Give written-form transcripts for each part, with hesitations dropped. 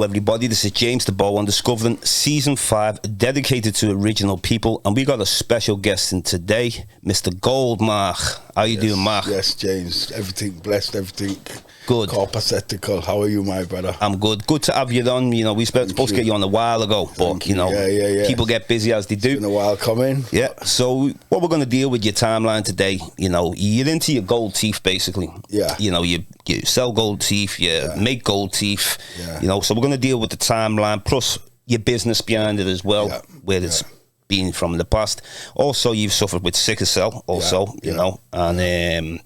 everybody. This is James DeBow on Discovering Season 5, dedicated to original people. And we got a special guest in today, Mr. Goldmark. How you doing, Mark? Yes, James. Everything blessed, everything good. Copacetic. How are you, my brother? I'm good. Good to have you on. You know, we supposed to get you on a while ago, but, you know, people get busy as they do. It's been a while coming. Yeah. So what we're going to deal with your timeline today, you know, you're into your gold teeth, basically. Yeah. You know, you sell gold teeth, you make gold teeth. Yeah. You know, so we're going to deal with the timeline, plus your business behind it as well, where it's been from the past. Also, you've suffered with sickle cell, also, you know, and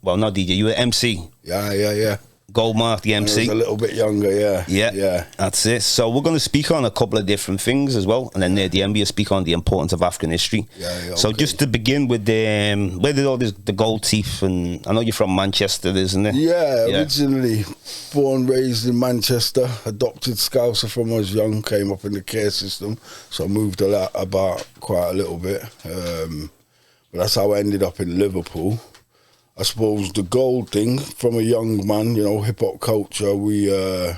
not DJ, you were MC. Yeah. Goldmark, the MC. I was a little bit younger, yeah. That's it. So we're going to speak on a couple of different things as well, and then near the end we'll speak on the importance of African history. So just to begin with, where did all this, the gold teeth, and I know you're from Manchester, isn't it? Yeah, originally born, raised in Manchester, adopted Scouser from I was young, came up in the care system, so I moved about quite a little bit. But that's how I ended up in Liverpool. I suppose the gold thing, from a young man, you know, hip hop culture, it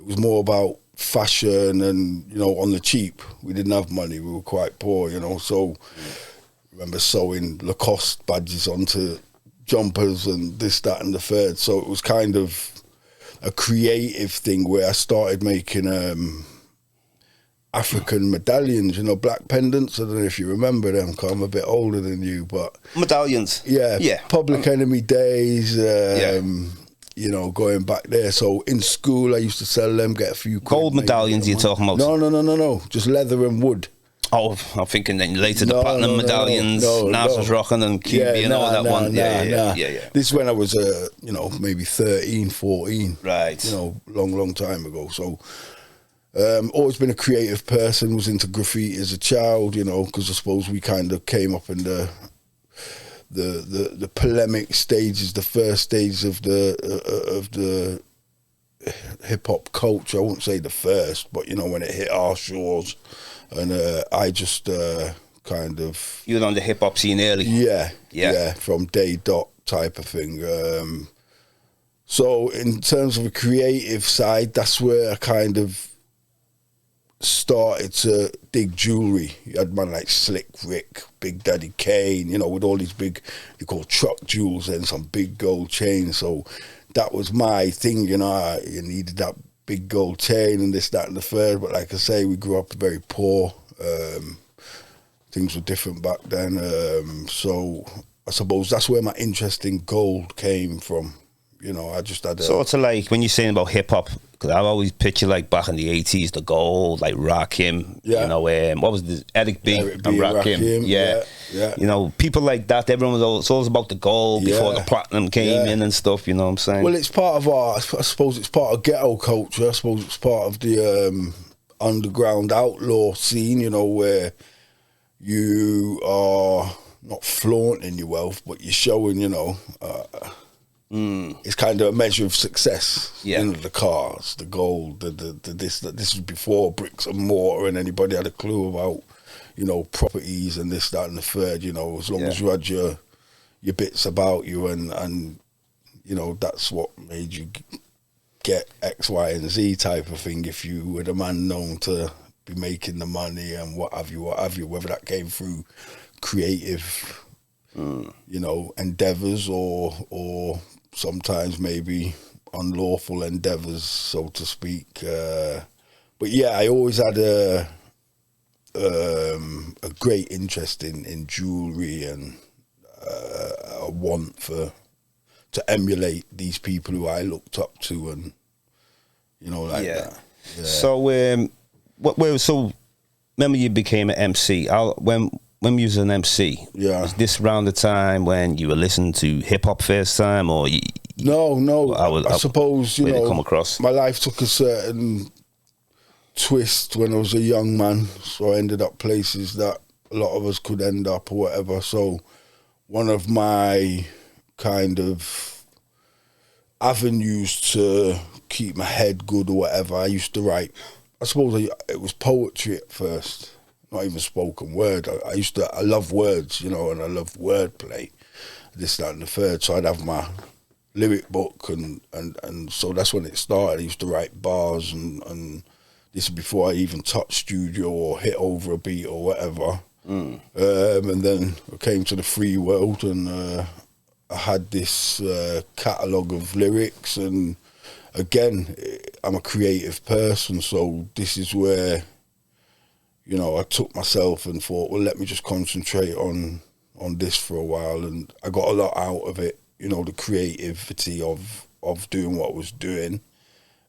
was more about fashion and, you know, on the cheap. We didn't have money, we were quite poor, you know, so I remember sewing Lacoste badges onto jumpers and this, that and the third. So it was kind of a creative thing where I started making African medallions, you know, black pendants. I don't know if you remember them, because I'm a bit older than you, but... Medallions? Yeah. Public Enemy days, you know, going back there. So in school, I used to sell them, get a few... Gold medallions you're talking about? No. Just leather and wood. Oh, I'm thinking then later the platinum medallions, Nas was rocking and QB and all that one. Yeah. This is when I was, you know, maybe 13, 14. Right. You know, long time ago. So... always been a creative person, was into graffiti as a child, you know, because I suppose we kind of came up in the polemic stages, the first stages of the hip hop culture. I wouldn't say the first, but you know, when it hit our shores, and I just kind of... You were on the hip hop scene early. Yeah, from day dot type of thing. So in terms of a creative side, that's where I kind of started to dig jewellery. You had man like Slick Rick, Big Daddy Kane, you know, with all these big, they call truck jewels and some big gold chains. So that was my thing, you know, you needed that big gold chain and this, that and the third. But like I say, we grew up very poor. Things were different back then. So I suppose that's where my interest in gold came from. You know, I just had sort of like when you're saying about hip hop, because I always picture like back in the 80s, the gold, like Rakim, you know, what was this, Eric B and Rakim, yeah. You know, people like that, everyone was it's always about the gold before the platinum came in and stuff, you know what I'm saying? Well, it's part of I suppose it's part of ghetto culture, I suppose it's part of the underground outlaw scene, you know, where you are not flaunting your wealth, but you're showing, you know, it's kind of a measure of success. You know, the cars, the gold, this was before bricks and mortar and anybody had a clue about, you know, properties and this, that and the third, you know, as long as you had your bits about you and you know, that's what made you get X, Y and Z type of thing. If you were the man known to be making the money and what have you, whether that came through creative, you know, endeavours or sometimes maybe unlawful endeavours, so to speak. But yeah, I always had a great interest in jewellery and a want to emulate these people who I looked up to, and you know, like that. Yeah. So, so remember you became an MC. When you was an MC, was this around the time when you were listening to hip hop first time, or No. I suppose, you know, come across? My life took a certain twist when I was a young man, so I ended up places that a lot of us could end up or whatever. So one of my kind of avenues to keep my head good or whatever, I used to write. I suppose it was poetry at first. Not even spoken word. I love words, you know, and I love wordplay, this, that and the third. So I'd have my lyric book, and so that's when it started. I used to write bars, and this is before I even touched studio or hit over a beat or whatever. And then I came to the free world, and I had this catalogue of lyrics, and again, I'm a creative person, so this is where, you know, I took myself and thought, well, let me just concentrate on this for a while, and I got a lot out of it, you know, the creativity of doing what I was doing.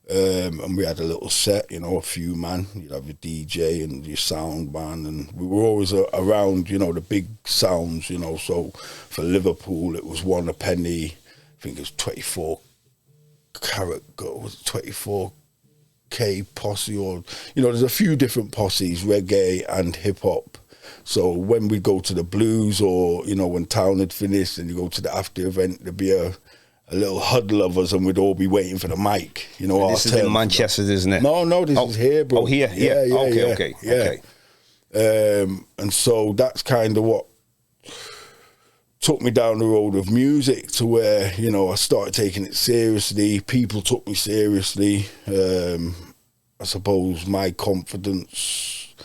And we had a little set, you know, a few man. You'd have your DJ and your sound man, and we were always around, you know, the big sounds, you know. So for Liverpool, it was one a penny. I think it was 24 Karat, was it 24K posse, or, you know, there's a few different posses, reggae and hip hop. So when we go to the blues, or, you know, when town had finished and you go to the after event, there'd be a little huddle of us, and we'd all be waiting for the mic. You know, this is in Manchester, isn't it? No, this is here, bro. Oh, here, yeah. Okay. And so that's kind of what took me down the road of music, to where, you know, I started taking it seriously. People took me seriously. I suppose my confidence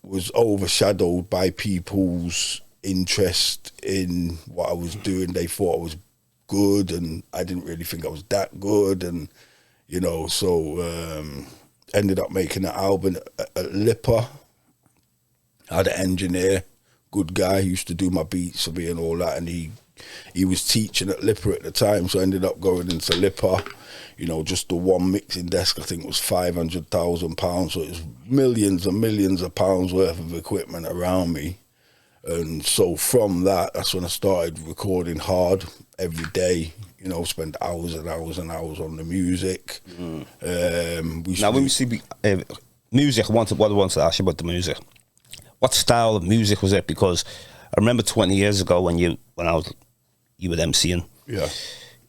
was overshadowed by people's interest in what I was doing. They thought I was good, and I didn't really think I was that good, and, you know, so ended up making an album at Lipper. I had an engineer, good guy, he used to do my beats for me and all that, and he was teaching at Lipper at the time, so I ended up going into Lipper. You know, just the one mixing desk, I think, was £500,000, so it was millions and millions of pounds worth of equipment around me. And so from that, that's when I started recording hard every day, you know, spend hours and hours and hours on the music. Now, when we see music, what I want to ask you about the music, what style of music was it? Because I remember 20 years ago when you were MCing. Yeah.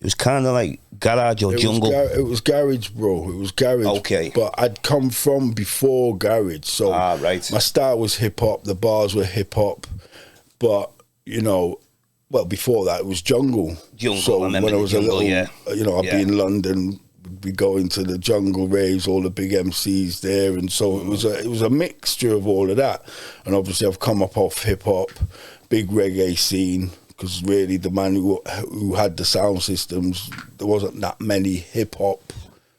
It was kind of like garage or jungle. It was garage, bro. It was garage. Okay. But I'd come from before garage, so right. My style was hip hop. The bars were hip hop, but, you know, well, before that it was jungle. So when I was a little, you know, I'd be in London, we'd be going to the jungle raves, all the big MCs there, and so it was a mixture of all of that. And obviously I've come up off hip hop, big reggae scene. Because really, the man who had the sound systems, there wasn't that many hip hop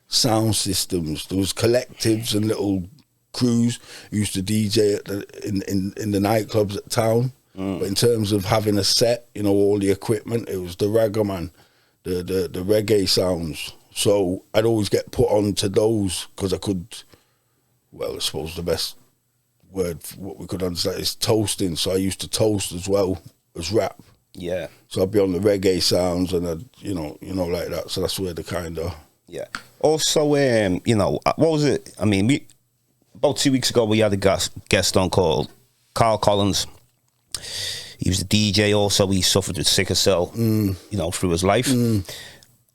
sound systems. There was collectives and little crews who used to DJ at in the nightclubs at town. But in terms of having a set, you know, all the equipment, it was the ragaman, the reggae sounds. So I'd always get put onto those because I could. Well, I suppose the best word for what we could understand is toasting. So I used to toast as well as rap. Yeah. So I'd be on the reggae sounds, and I'd, you know, like that. So that's where the kind of... Yeah. Also, you know, what was it? I mean, about 2 weeks ago, we had a guest on called Carl Collins. He was a DJ also. He suffered with sickle cell, you know, through his life.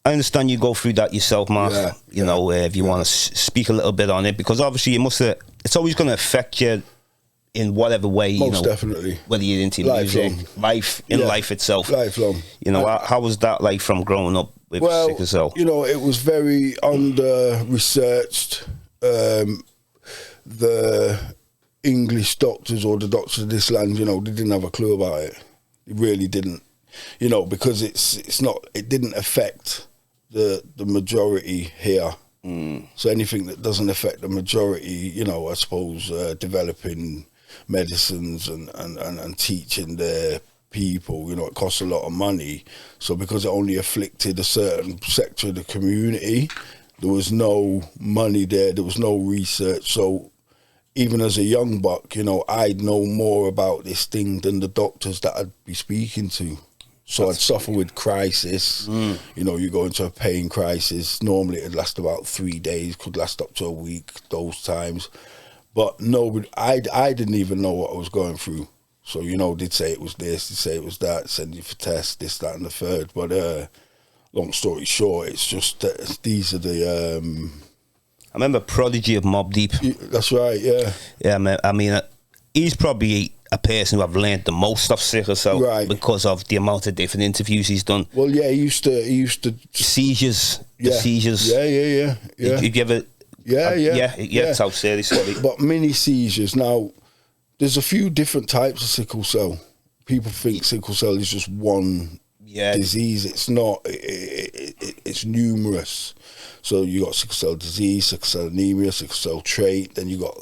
I understand you go through that yourself, Mark. Yeah, you know, if you want to speak a little bit on it, because obviously it's always going to affect you in whatever way, most you know, definitely. Whether you're into music, life itself. Lifelong. You know, how was that like from growing up with sickle cell? You know, it was very under-researched. The English doctors or the doctors of this land, you know, they didn't have a clue about it. They really didn't. You know, because it didn't affect the majority here. So anything that doesn't affect the majority, you know, I suppose developing medicines and teaching their people, you know, it costs a lot of money. So because it only afflicted a certain sector of the community, there was no money there, there was no research. So even as a young buck, you know, I'd know more about this thing than the doctors that I'd be speaking to. So I'd suffer with crisis. You know, you go into a pain crisis. Normally it'd last about 3 days, could last up to a week, those times. But nobody, I didn't even know what I was going through. So, you know, they'd say it was this, they'd say it was that, send you for tests, this, that, and the third. But long story short, it's just that these are the... I remember Prodigy of Mobb Deep. That's right, yeah. Yeah, man, I mean, he's probably a person who I've learned the most of sickle cell, right, because of the amount of different interviews he's done. Well, yeah, he used to seizures. Yeah. The seizures. Yeah. Did you ever? Yeah. It's how serious. But mini seizures. Now, there's a few different types of sickle cell. People think sickle cell is just one disease. It's not. It's numerous. So you got sickle cell disease, sickle cell anemia, sickle cell trait. Then you got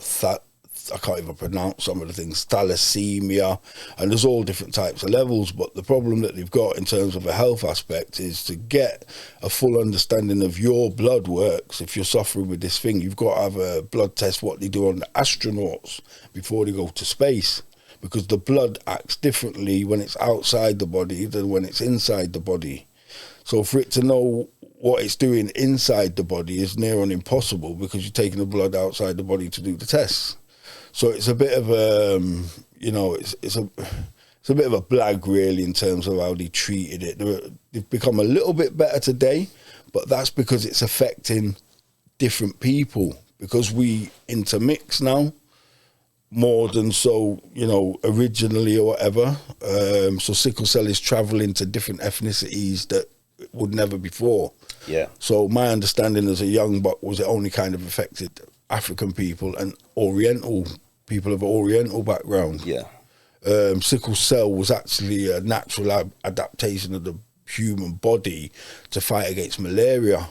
I can't even pronounce some of the things, thalassemia, and there's all different types of levels. But the problem that they've got in terms of a health aspect is to get a full understanding of your blood works. If you're suffering with this thing, you've got to have a blood test, what they do on the astronauts before they go to space, because the blood acts differently when it's outside the body than when it's inside the body. So for it to know what it's doing inside the body is near on impossible, because you're taking the blood outside the body to do the tests. So it's a bit of a, it's a bit of a blag, really, in terms of how they treated it. They've become a little bit better today, but that's because it's affecting different people, because we intermix now more than originally or whatever. So sickle cell is travelling to different ethnicities that would never before. Yeah. So my understanding as a young buck was it only kind of affected African people and Oriental people of Oriental background. Yeah. Sickle cell was actually a natural adaptation of the human body to fight against malaria.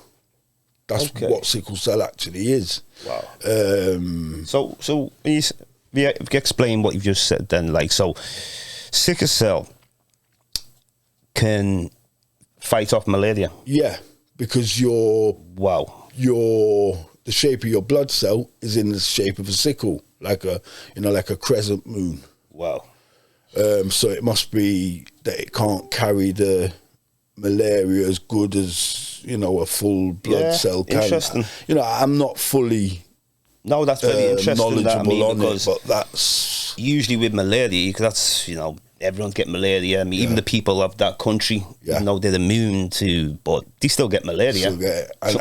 That's what sickle cell actually is. Wow. So if you explain what you've just said then, so sickle cell can fight off malaria. Yeah, because the shape of your blood cell is in the shape of a sickle, like a crescent moon. Wow. So it must be that it can't carry the malaria as good as, a full blood cell can. Interesting. I'm not fully that's very interesting knowledgeable on it, but that's usually with malaria, because that's, everyone's get malaria. I mean, even the people of that country, they're immune to, but they still get malaria.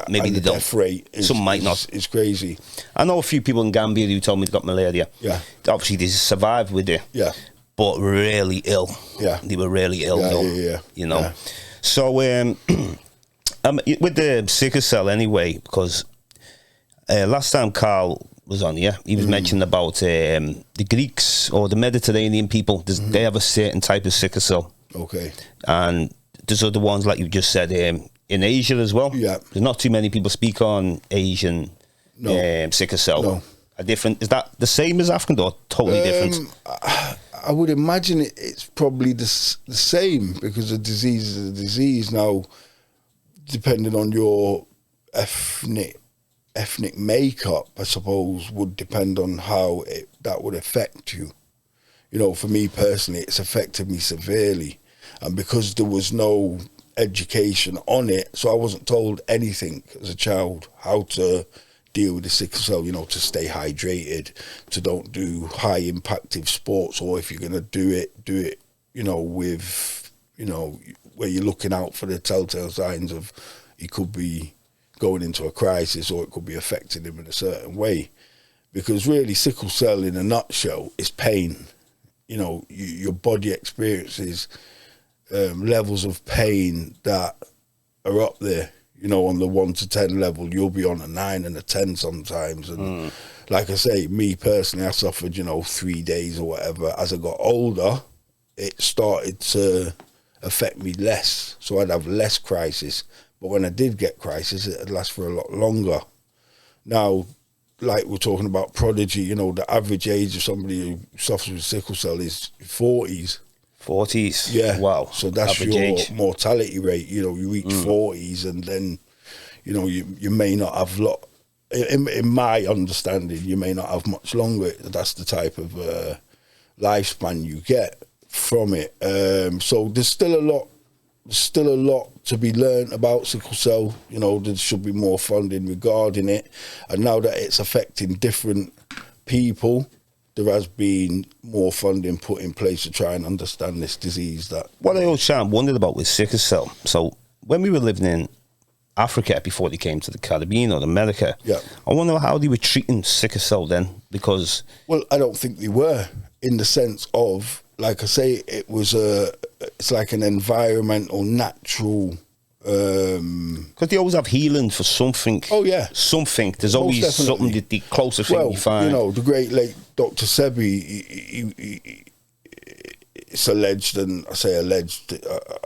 Maybe they don't. Death rate some might not. It's crazy. I know a few people in Gambia who told me they got malaria. Yeah. Obviously, they survived with it. Yeah. But really ill. Yeah. They were really ill. Yeah. Yeah. So with the sickle cell anyway, because last time Carl was on here, he was mentioning about the Greeks or the Mediterranean people. They have a certain type of sickle cell. Okay. And there's other ones, like you just said, in Asia as well. Yeah. There's not too many people speak on Asian sickle cell. No. Is that the same as African or totally different? I would imagine it's probably the same, because a disease is a disease. Now, depending on your ethnic makeup, I suppose, would depend on how that would affect you. For me personally, it's affected me severely. And because there was no education on it, so I wasn't told anything as a child, how to deal with the sickle cell, to stay hydrated, to don't do high impactive sports, or if you're going to do it, with, where you're looking out for the telltale signs of he could be going into a crisis, or it could be affecting him in a certain way. Because really, sickle cell in a nutshell is pain. Your body experiences levels of pain that are up there. On the 1 to 10 level, you'll be on a 9 and a 10 sometimes. And like I say, me personally, I suffered, 3 days or whatever. As I got older, it started to affect me less. So I'd have less crisis. But when I did get crisis, it'd last for a lot longer. Now, like we're talking about prodigy, the average age of somebody who suffers with sickle cell is 40s. 40s? Yeah. Wow. So that's average your age. Mortality rate. You reach 40s, and then, you may not have in my understanding, you may not have much longer. That's the type of lifespan you get from it. So there's still a lot to be learned about sickle cell. There should be more funding regarding it. And now that it's affecting different people, there has been more funding put in place to try and understand this disease. What I always wondered about with sickle cell, so when we were living in Africa before they came to the Caribbean or America, I wonder how they were treating sickle cell then, because... Well, I don't think they were. in the sense of, like I say, it's like an environmental, natural. Because they always have healing for something. Oh yeah, something. There's always something that the closer thing you find. You know, the great late Dr. Sebi, it's alleged, and I say alleged,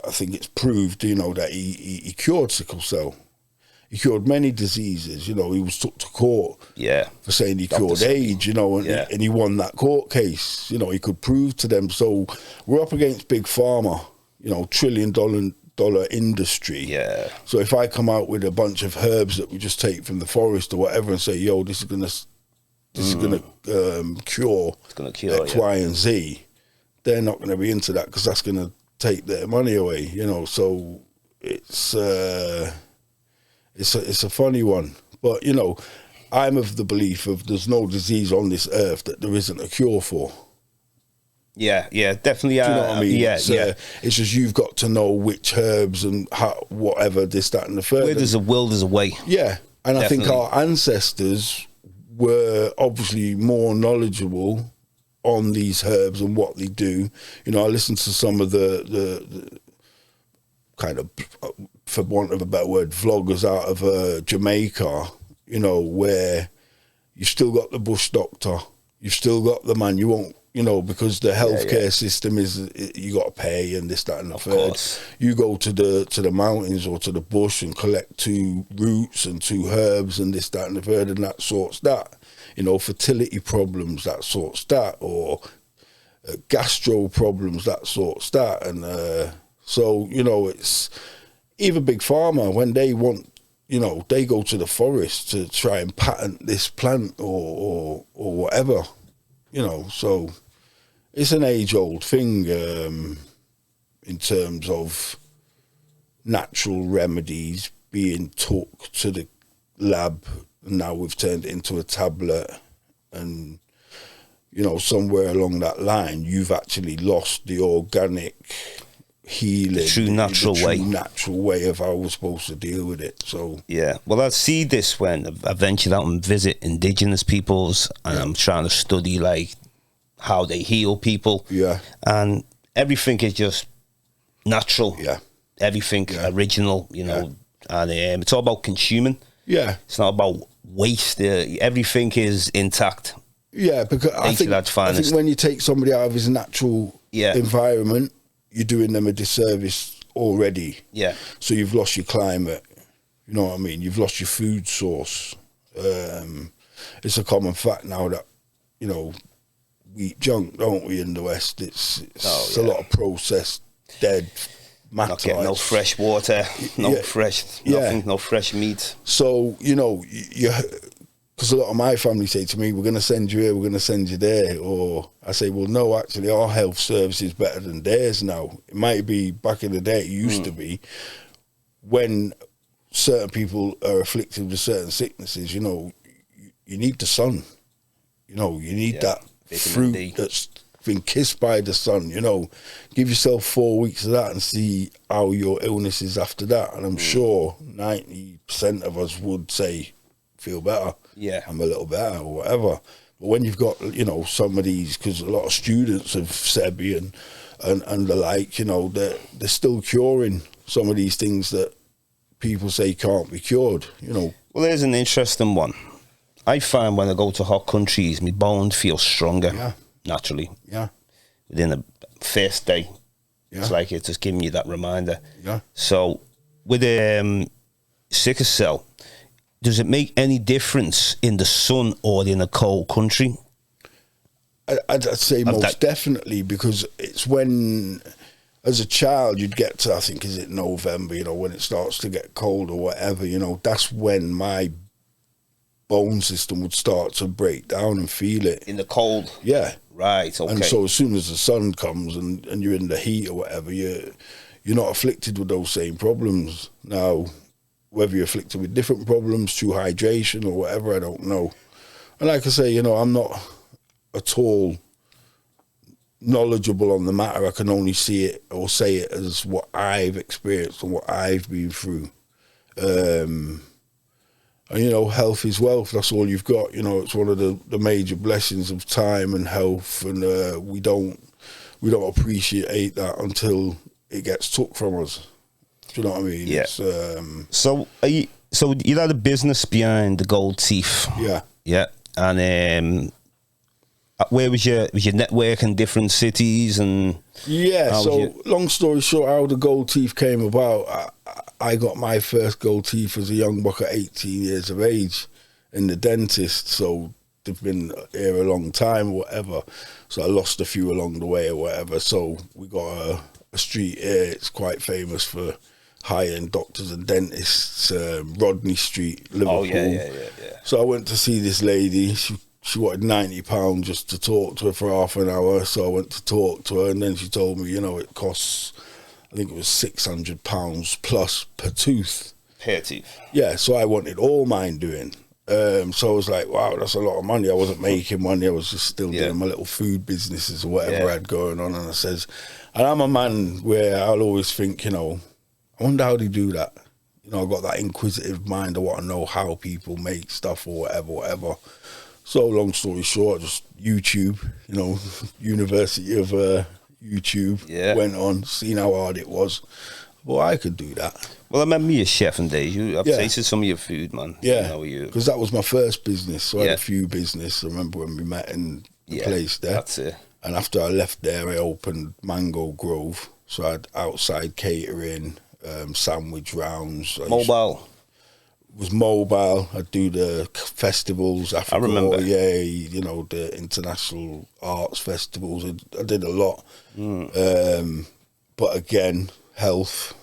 I think it's proved, you know, that he cured sickle cell. He cured many diseases, you know. He was took to court for saying he cured AIDS, you know, and he won that court case. You know, he could prove to them. So we're up against Big Pharma, you know, $1 trillion industry. Yeah. So if I come out with a bunch of herbs that we just take from the forest or whatever and say, yo, this is gonna cure X, Y, and Z, they're not gonna be into that because that's gonna take their money away, you know. So it's a funny one, but you know, I'm of the belief of there's no disease on this earth that there isn't a cure for. Yeah, definitely. Do you know what I mean? Yeah. It's just you've got to know which herbs and how, whatever, this, that, and the third. Where there's a will, there's a way. Yeah, and definitely. I think our ancestors were obviously more knowledgeable on these herbs and what they do. You know, I listened to some of the kind of, for want of a better word, vloggers out of Jamaica, you know, where you've still got the bush doctor, you've still got the man, you won't, you know, because the healthcare system is, you got to pay and this, that, and the third. You go to the mountains or to the bush and collect 2 roots and 2 herbs and this, that, and the third, and that sorts that. You know, fertility problems, that sorts that, or gastro problems, that sorts that. And so, you know, it's even Big Pharma, when they want, you know, they go to the forest to try and patent this plant or whatever. You know, so it's an age-old thing in terms of natural remedies being took to the lab, and now we've turned it into a tablet. And, you know, somewhere along that line, you've actually lost the organic healing, the true natural way of how we're supposed to deal with it. So yeah, well, I see this when I ventured out and visit indigenous peoples, and I'm trying to study like how they heal people. Yeah, and everything is just natural. Yeah, everything original. You know, and it's all about consuming. Yeah, it's not about waste. Everything is intact. Yeah, because I think when you take somebody out of his natural environment, you're doing them a disservice already. Yeah. So you've lost your climate. You know what I mean? You've lost your food source. It's a common fact now that, you know, we eat junk, don't we, in the West? It's a lot of processed, dead matter. Not getting no fresh water, no fresh meat. So, you know, because a lot of my family say to me, we're going to send you here, we're going to send you there. Or I say, well, no, actually, our health service is better than theirs now. It might be back in the day, it used to be, when certain people are afflicted with certain sicknesses, you know, you need the sun. You know, you need that fruit that's been kissed by the sun, you know. Give yourself 4 weeks of that and see how your illness is after that. And I'm sure 90% of us would say, feel better. Yeah, I'm a little better or whatever. But when you've got, you know, some of these, because a lot of students of Sebi and the like, you know, they're still curing some of these things that people say can't be cured, you know. Well, there's an interesting one. I find when I go to hot countries, my bones feel stronger naturally. Yeah. Within the first day. Yeah. It's like it's just giving you that reminder. Yeah. So with sickle cell, does it make any difference in the sun or in a cold country? I'd say most definitely, because it's when, as a child, you'd get to, I think, is it November, you know, when it starts to get cold or whatever, you know, that's when my bone system would start to break down and feel it. In the cold? Yeah. Right, okay. And so as soon as the sun comes and you're in the heat or whatever, you're not afflicted with those same problems. Now, whether you're afflicted with different problems through hydration or whatever, I don't know. And like I say, you know, I'm not at all knowledgeable on the matter. I can only see it or say it as what I've experienced and what I've been through. And, you know, health is wealth. That's all you've got. You know, it's one of the major blessings of time and health. And we don't appreciate that until it gets took from us. Do you know what I mean? Yeah. It's, so you had a business behind the Gold Teeth. Yeah. Yeah. And where was your network in different cities? And long story short, how the Gold Teeth came about, I got my first gold teeth as a young buck at 18 years of age in the dentist. So they've been here a long time or whatever. So I lost a few along the way or whatever. So we got a street here. It's quite famous for high-end doctors and dentists, Rodney Street, Liverpool. Oh, yeah. So I went to see this lady. She wanted £90 just to talk to her for half an hour. So I went to talk to her, and then she told me, you know, it costs, I think it was £600 plus per tooth. Per tooth. Yeah, so I wanted all mine doing. So I was like, wow, that's a lot of money. I wasn't making money. I was just still doing my little food businesses or whatever I had going on. And I says, and I'm a man where I'll always think, you know, I wonder how they do that. You know, I've got that inquisitive mind. I want to know how people make stuff or whatever. So long story short, just YouTube, you know, University of YouTube, went on, seen how hard it was. Well, I could do that. Well, I remember you chefing days. I've tasted some of your food, man. Yeah, because that was my first business. So I had a few business. I remember when we met in the place there. That's it. And after I left there, I opened Mango Grove. So I had outside catering, sandwich rounds. Mobile. Was mobile. I'd do the festivals, Africa, I remember. You know, the international arts festivals. I did a lot. But again, health,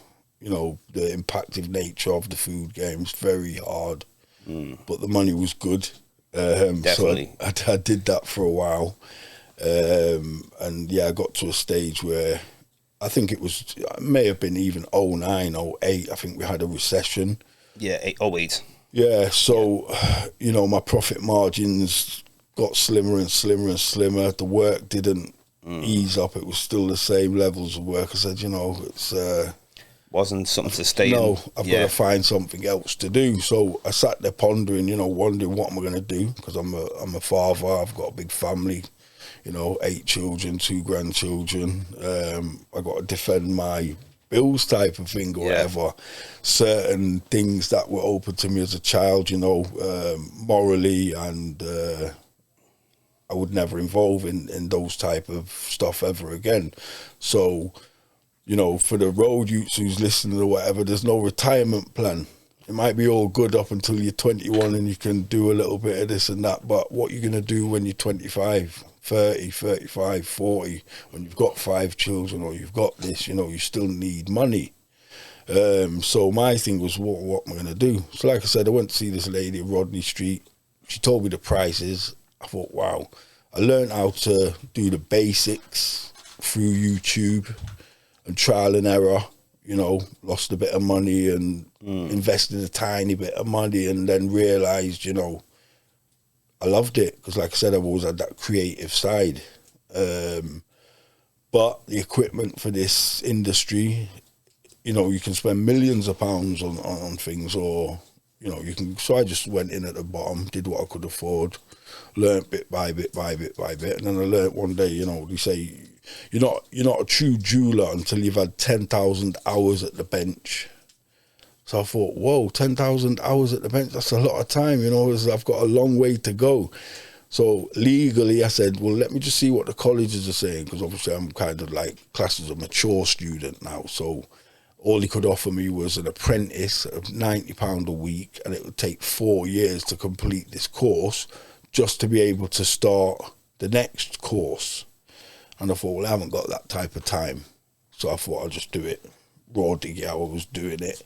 you know, the impactive nature of the food game's very hard. But the money was good. Definitely. So I did that for a while. And yeah, I got to a stage where I think it may have been even 09, 08. I think we had a recession. Yeah, 08. Yeah, so, you know, my profit margins got slimmer and slimmer and slimmer. The work didn't ease up. It was still the same levels of work. I said, you know, it's... wasn't something to stay in. No, I've got to find something else to do. So I sat there pondering, you know, wondering what am I going to do? Because I'm a father. I've got a big family, you know, 8 children, 2 grandchildren. I got to defend my bills type of thing or whatever. Certain things that were open to me as a child, you know, morally, and I would never involve in those type of stuff ever again. So, you know, for the road youths who's listening or whatever, there's no retirement plan. It might be all good up until you're 21 and you can do a little bit of this and that, but what you're going to do when you're 25, 30, 35, 40, when you've got 5 children or you've got this, you know, you still need money. So my thing was, what am I going to do? So like I said, I went to see this lady at Rodney Street. She told me the prices. I thought, wow. I learned how to do the basics through YouTube and trial and error. You know, lost a bit of money and invested a tiny bit of money, and then realised, you know, I loved it because, like I said, I've always had that creative side. But the equipment for this industry, you know, you can spend millions of pounds on things, or, you know, you can. So I just went in at the bottom, did what I could afford, learnt bit by bit, and then I learnt one day, you know, they say you're not a true jeweler until you've had 10,000 hours at the bench. So I thought, whoa, 10,000 hours at the bench, that's a lot of time, you know, I've got a long way to go. So legally I said, well, let me just see what the colleges are saying, because obviously I'm kind of like classed as a mature student now. So all he could offer me was an apprentice of £90 a week, and it would take 4 years to complete this course just to be able to start the next course. And I thought, well, I haven't got that type of time. So I thought I'd just do it raw diggy how I was doing it.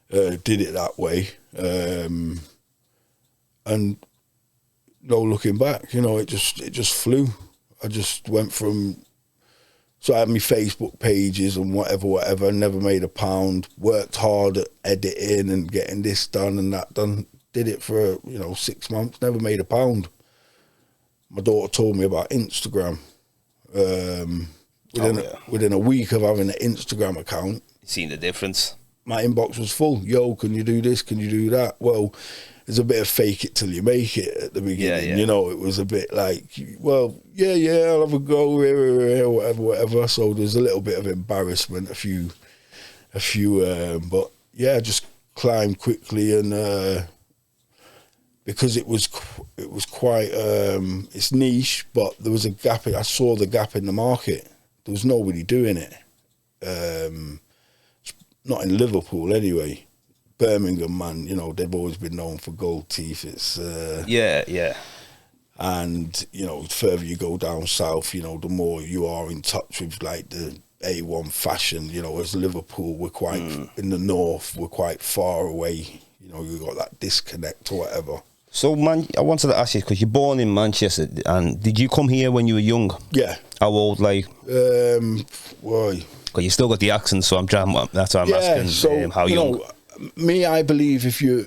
Did it that way. And no looking back, you know, it just flew. I just went from, so I had my Facebook pages and whatever, never made a pound, worked hard at editing and getting this done and that done. Did it for, you know, 6 months, never made a pound. My daughter told me about Instagram. Within a week of having an Instagram account, seen the difference. My inbox was full. Yo, can you do this? Can you do that? Well, there's a bit of fake it till you make it at the beginning. You know, it was a bit like, well, yeah, I'll have a go, whatever. So there's a little bit of embarrassment, a few, but yeah, just climbed quickly, and because it was quite it's niche, but there was a gap. I saw the gap in the market. There was nobody doing it. Not in Liverpool anyway. Birmingham, man, you know, they've always been known for gold teeth. It's and you know, the further you go down south, you know, the more you are in touch with like the A1 fashion. You know, as Liverpool, we're quite in the north, we're quite far away. You know, you got that disconnect or whatever. So, man, I wanted to ask you, because you're born in Manchester, and did you come here when you were young? Yeah. How old, like? Why? Because you still got the accent, so that's why I'm asking. So, how young? Know, me, I believe if you,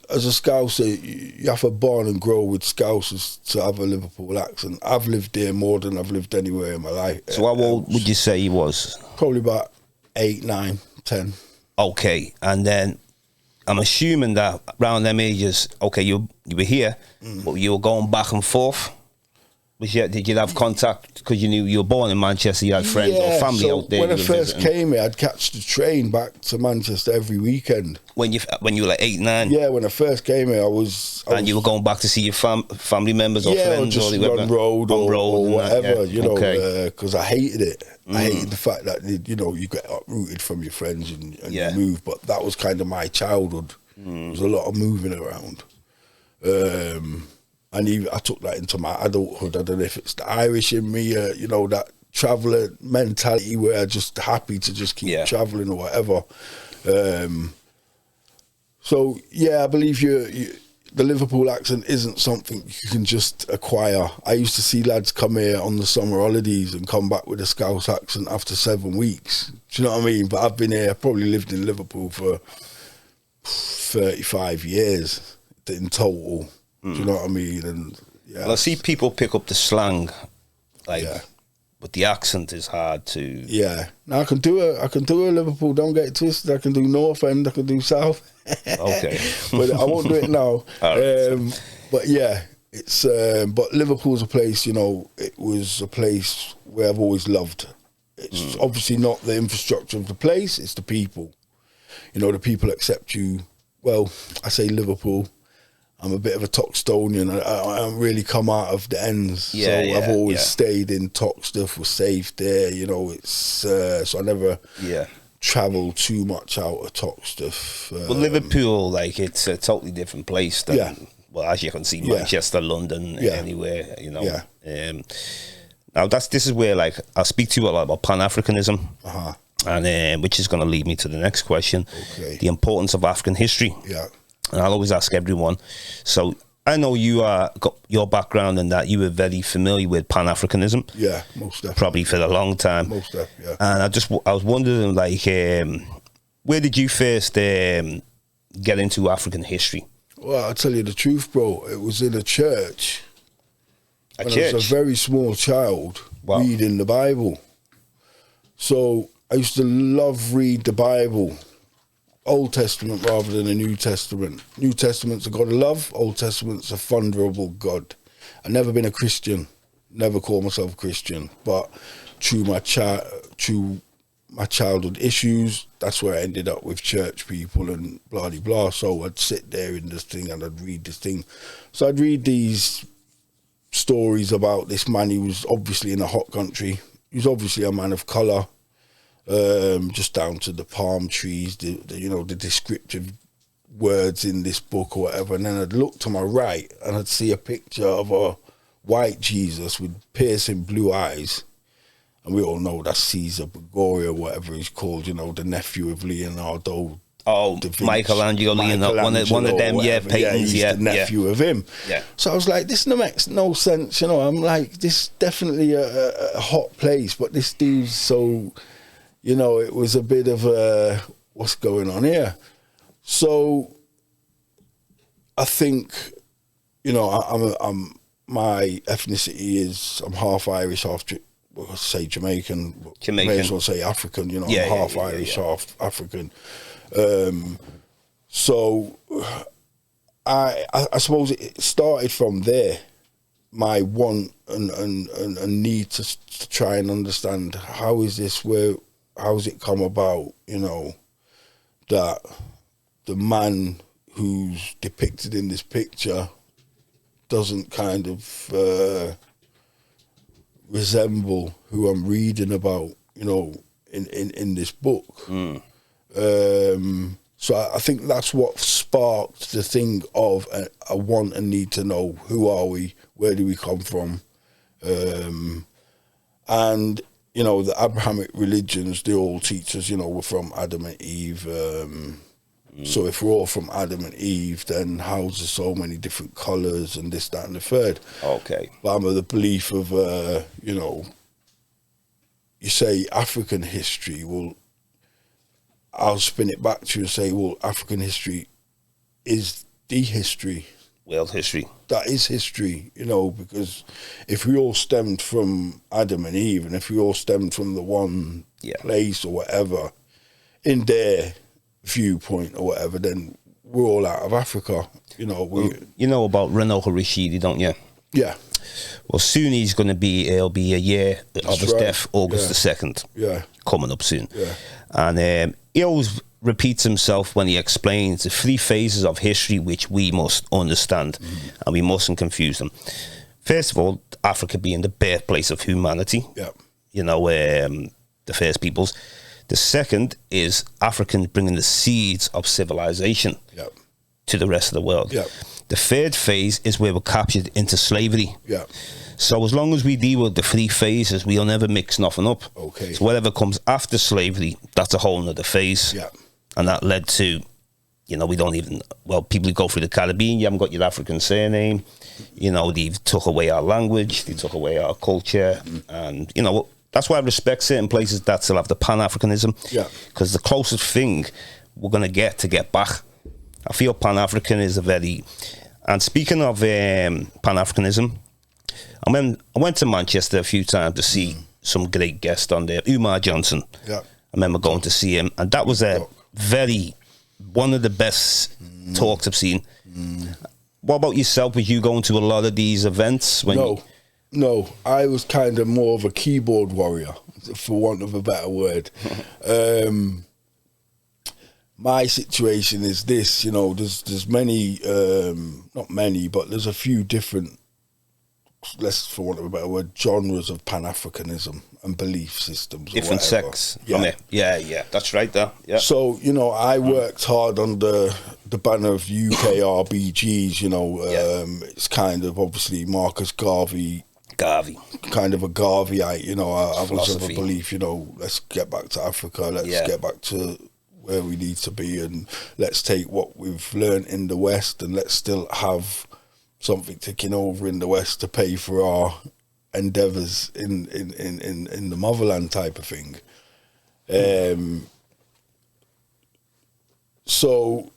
as a Scouser, you have to born and grow with Scousers to have a Liverpool accent. I've lived there more than I've lived anywhere in my life. So how old would you say he was? Probably about 8, 9, 10. Okay, and then I'm assuming that around them ages, okay, you were here, but you were going back and forth. Did you have contact, because you knew you were born in Manchester, you had friends or family out there? When I first came here, I'd catch the train back to Manchester every weekend. When you were like 8, 9? Yeah, when I first came here, I was you were going back to see your family members or friends? Or just on road or whatever, you know, because I hated it. I hated the fact that, you know, you get uprooted from your friends and you move, but that was kind of my childhood. There was a lot of moving around. And even, I took that into my adulthood. I don't know if it's the Irish in me, you know, that traveller mentality where I'm just happy to just keep travelling or whatever. So, yeah, I believe the Liverpool accent isn't something you can just acquire. I used to see lads come here on the summer holidays and come back with a Scouse accent after 7 weeks. Do you know what I mean? But I've been here, probably lived in Liverpool for 35 years in total. Do you know what I mean? And well, I see people pick up the slang, but the accent is hard to. Yeah, now I can do a Liverpool. Don't get it twisted. I can do North End. I can do South. Okay, but I won't do it now. Right. But yeah, it's. But Liverpool's a place. You know, it was a place where I've always loved. It's obviously not the infrastructure of the place. It's the people. You know, the people accept you. Well, I say Liverpool. I'm a bit of a Toxtonian. I haven't really come out of the ends. I've always stayed in Toxteth, was safe there. You know, it's so I never travelled too much out of Toxteth. Well, Liverpool, like, it's a totally different place than, well, as you can see, Manchester, London, anywhere, you know. Now, this is where, like, I'll speak to you a lot about Pan-Africanism. And which is going to lead me to the next question. The importance of African history. And I'll always ask everyone. So I know you got your background in that you were very familiar with Pan-Africanism. Yeah, most definitely. Probably for a long time. Most definitely, yeah. And I was wondering, like, where did you first get into African history? Well, I'll tell you the truth, bro. It was in a church. I was a very small child reading the Bible. So I used to love read the Bible. Old Testament rather than the New Testament. New Testament's a God of love. Old Testament's a vulnerable God. I've never been a Christian. Never called myself a Christian. But through my childhood issues, that's where I ended up with church people and blah, blah, blah. So I'd sit there in this thing and I'd read this thing. So I'd read these stories about this man. He was obviously in a hot country. He was obviously a man of colour. Just down to the palm trees, the descriptive words in this book or whatever. And then I'd look to my right and I'd see a picture of a white Jesus with piercing blue eyes. And we all know that's Caesar Borgia, whatever he's called, you know, the nephew of Leonardo. Oh, Michelangelo, one of them, paintings, he's the nephew of him. Yeah. So I was like, this makes no sense, you know. I'm like, this is definitely a hot place, but this dude's so... You know, it was a bit of a, what's going on here? So I think, you know, my ethnicity is, I'm half Irish, half, well, say Jamaican. May as well say African, you know, I'm half Irish, half African. So I suppose it started from there. My want and need to try and understand how has it come about, you know, that the man who's depicted in this picture doesn't kind of resemble who I'm reading about, you know, in this book. So I think that's what sparked the thing of a want and need to know, who are we, where do we come from? And, you know, the Abrahamic religions, they all teach us, you know, we're from Adam and Eve. So if we're all from Adam and Eve, then how's there so many different colours and this, that and the third? Okay. But I'm of the belief of, you know, you say African history, well, I'll spin it back to you and say, well, African history is the history. World history. That is history, you know, because if we all stemmed from Adam and Eve, and if we all stemmed from the one place or whatever, in their viewpoint or whatever, then we're all out of Africa, you know. You know about Rano Rashidi, don't you? Yeah. Well, soon it'll be a year of his death, August the 2nd. Yeah. Coming up soon. Yeah. And he always repeats himself when he explains the 3 phases of history which we must understand, and we mustn't confuse them. First of all, Africa being the birthplace of humanity. Yeah. You know, the first peoples. The second is Africans bringing the seeds of civilization to the rest of the world. Yeah. The third phase is where we're captured into slavery. Yeah. So as long as we deal with the 3 phases, we'll never mix nothing up. Okay. So whatever comes after slavery, that's a whole nother phase. Yeah. And that led to, you know, people who go through the Caribbean, you haven't got your African surname. You know, they took away our language, they took away our culture. And, you know, that's why I respect certain places that still have the Pan-Africanism. Yeah. Because the closest thing we're going to get back. I feel Pan-African is a very... And speaking of Pan-Africanism, I went to Manchester a few times to see some great guests on there. Umar Johnson. Yeah. I remember going to see him, and that was one of the best talks I've seen. What about yourself? Was you going to a lot of these events? No, I was kind of more of a keyboard warrior, for want of a better word. My situation is this, you know, there's many, not many, but there's a few different, for want of a better word, genres of Pan-Africanism and belief systems. Different sects. Yeah, that's right there. Yeah. So, you know, I worked hard under the banner of UK RBGs, you know, it's kind of obviously Marcus Garvey, kind of a Garveyite, you know, I was of a belief, you know, let's get back to Africa, let's get back to where we need to be, and let's take what we've learned in the West and let's still have something ticking over in the West to pay for our endeavours in the motherland type of thing. So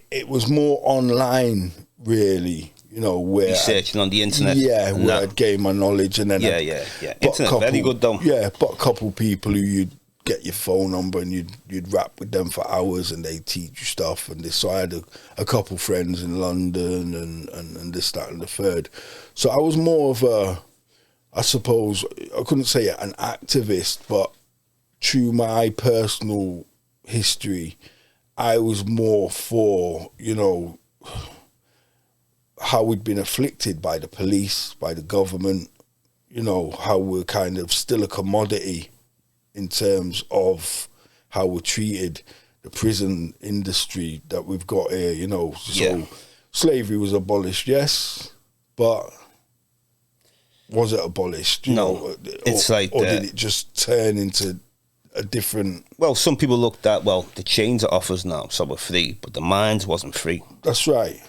it was more online, really, you know, where researching on the internet. Yeah, where I'd gain my knowledge, and then internet very good though. Yeah, but a couple people who you'd get your phone number and you'd rap with them for hours and they teach you stuff and this. So I had a couple friends in London and this, that and the third. So I was more of a, I suppose, I couldn't say an activist, but through my personal history, I was more for, you know, how we'd been afflicted by the police, by the government, you know, how we're kind of still a commodity in terms of how we're treated, the prison industry that we've got here, you know. So slavery was abolished, yes, but was it abolished? You know, it's or did it just turn into a different... Well, some people looked at, the chains are offers now, so we're free, but the mind wasn't free. That's right.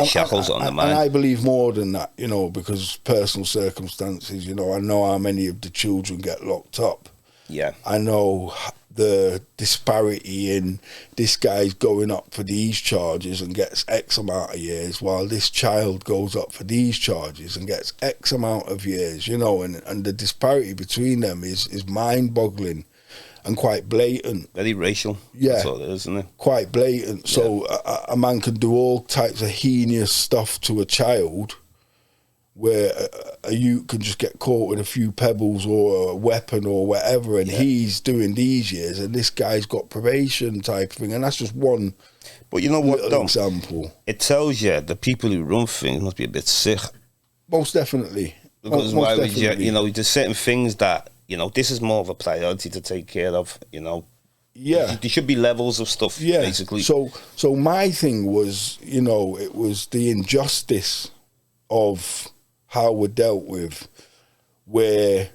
Shackles on the mind. And I believe more than that, you know, because personal circumstances, you know, I know how many of the children get locked up. Yeah. I know the disparity in this guy's going up for these charges and gets X amount of years, while this child goes up for these charges and gets X amount of years, you know, and the disparity between them is mind-boggling. and quite blatant. Very racial. Yeah. That's all it is, isn't it? Quite blatant. So a man can do all types of heinous stuff to a child, where a youth can just get caught with a few pebbles or a weapon or whatever, and he's doing these years, and this guy's got probation type of thing, and that's just one. But you know what, though? Example. It tells you the people who run things must be a bit sick. Most definitely. Because why would you? You know, there's certain things that, you know, this is more of a priority to take care of. You know. Yeah. There should be levels of stuff. Yeah. Basically. So my thing was, you know, it was the injustice of how we're dealt with, where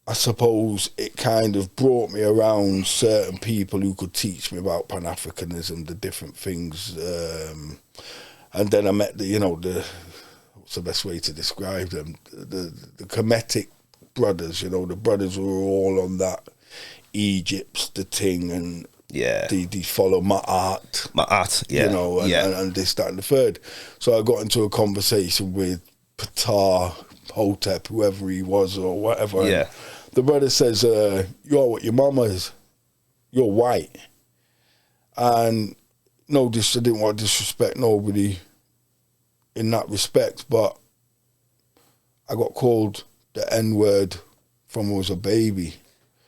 I suppose it kind of brought me around certain people who could teach me about Pan-Africanism, the different things, and then I met what's the best way to describe them? The Kemetic brothers, you know, the brothers who were all on that Egypt's the thing, and they follow Ma'at, yeah, you know, and this, that, and the third. So I got into a conversation with Ptah, Hotep, whoever he was or whatever. Yeah. And the brother says, you're what your mama is. You're white. And I didn't want to disrespect nobody in that respect, but I got called the N-word from I was a baby.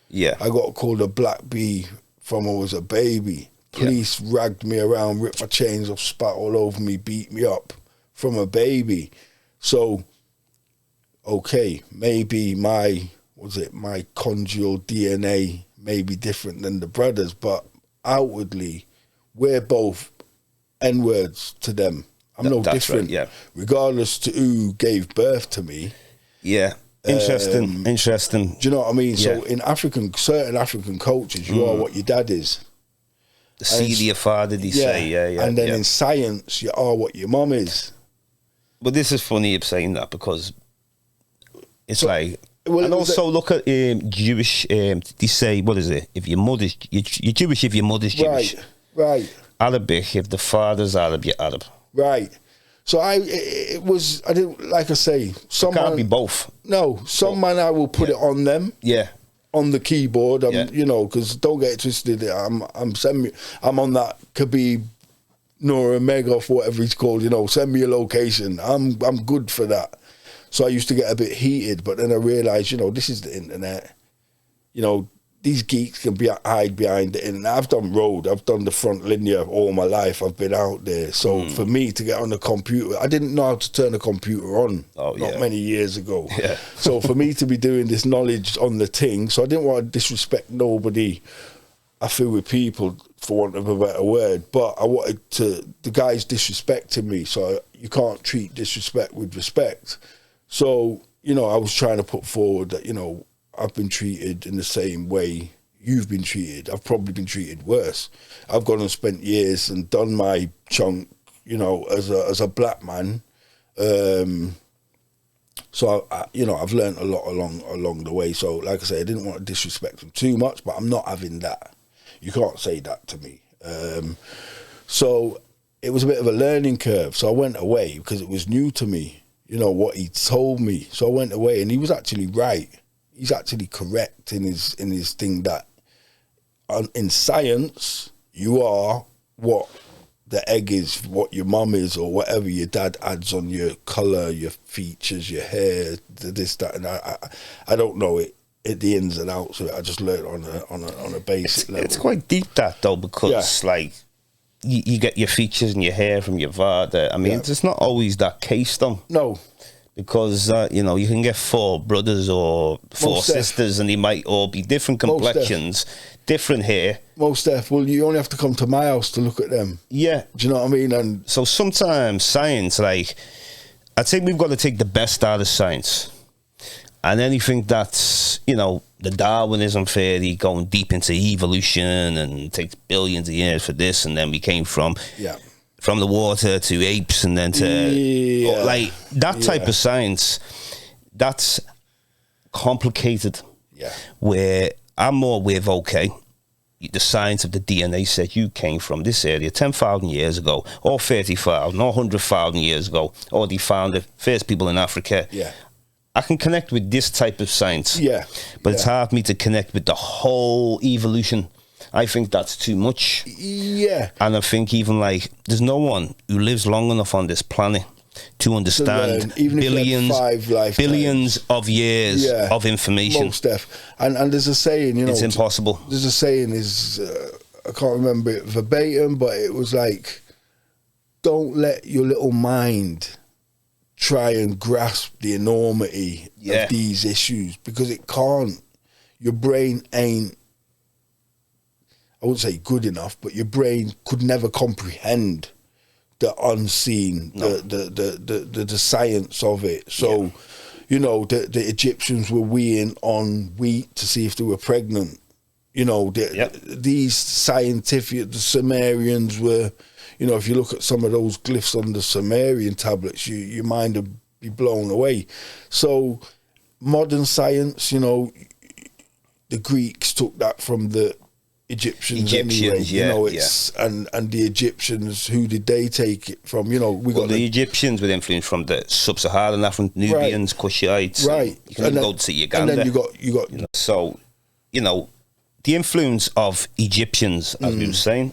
Yeah. I got called a black bee from I was a baby. Police ragged me around, ripped my chains off, spat all over me, beat me up from a baby. So, okay, maybe my conjugal DNA may be different than the brothers, but outwardly, we're both N-words to them. I'm no different, right, regardless to who gave birth to me. Yeah, interesting. Do you know what I mean? Yeah. So in certain African cultures, you are what your dad is. The seed of your father, they say, yeah. And then in science, you are what your mum is. But this is funny you're saying that, because it's and also look at Jewish, they say, what is it? If your mother's, you're Jewish if your mother's Jewish. Right. Arabic, if the father's Arab, you're Arab. Right. So I didn't, like I say, it can't be both. No, man I will put it on them. Yeah. On the keyboard, you know, because don't get it twisted. I'm on that Khabib Nurmagomedov, whatever he's called. You know, send me a location. I'm good for that. So I used to get a bit heated, but then I realised, you know, this is the internet. You know, these geeks can hide behind the internet. I've done road, I've done the front linear all my life. I've been out there. So for me to get on the computer, I didn't know how to turn a computer on not many years ago. Yeah. So for me to be doing this knowledge on the thing, so I didn't want to disrespect nobody. I feel with people, for want of a better word, but I wanted to, the guy's disrespecting me, so you can't treat disrespect with respect. So, you know, I was trying to put forward that, you know, I've been treated in the same way you've been treated. I've probably been treated worse. I've gone and spent years and done my chunk, you know, as a black man. So I've learned a lot along the way. So, like I say, I didn't want to disrespect them too much, but I'm not having that. You can't say that to me. So it was a bit of a learning curve. So I went away because it was new to me, you know, what he told me. So I went away, and he was actually right. He's actually correct in his thing that in science, you are what the egg is, what your mum is, or whatever your dad adds on your colour, your features, your hair, this, that, and I don't know it the ins and outs of it. I just learned on a basic level. It's quite deep, that, though, because like you get your features and your hair from your father. I mean, it's not always that case, though. No. Because, you know, you can get 4 brothers or 4 sisters, and they might all be different complexions, different hair. Most def. Well, you only have to come to my house to look at them. Yeah. Do you know what I mean? And so sometimes science, like, I'd say we've got to take the best out of science. And anything that's, you know, the Darwinism theory, going deep into evolution, and it takes billions of years for this, and then we came from... from the water to apes, and then to like that type of science, that's complicated. Yeah. Where I'm more with, okay, the science of the DNA said you came from this area 10,000 years ago, or 30,000, or 100,000 years ago, or they found the first people in Africa. Yeah. I can connect with this type of science. Yeah. But it's hard for me to connect with the whole evolution. I think that's too much. Yeah. And I think even like, there's no one who lives long enough on this planet to understand billions of years of information. Most def. And there's a saying, it's impossible. There's a saying I can't remember it verbatim, but it was like, don't let your little mind try and grasp the enormity of these issues, because it can't. Your brain ain't, I wouldn't say good enough, but your brain could never comprehend the unseen, the science of it. So, the Egyptians were weeing on wheat to see if they were pregnant. These scientific, the Sumerians were, if you look at some of those glyphs on the Sumerian tablets, your mind would be blown away. So modern science, the Greeks took that from the Egyptians anyway. And the Egyptians, who did they take it from? The Egyptians were influenced from the sub-Saharan African, Nubians, Cushites. Right. You can go to Uganda. And then you got so, the influence of Egyptians, as we were saying,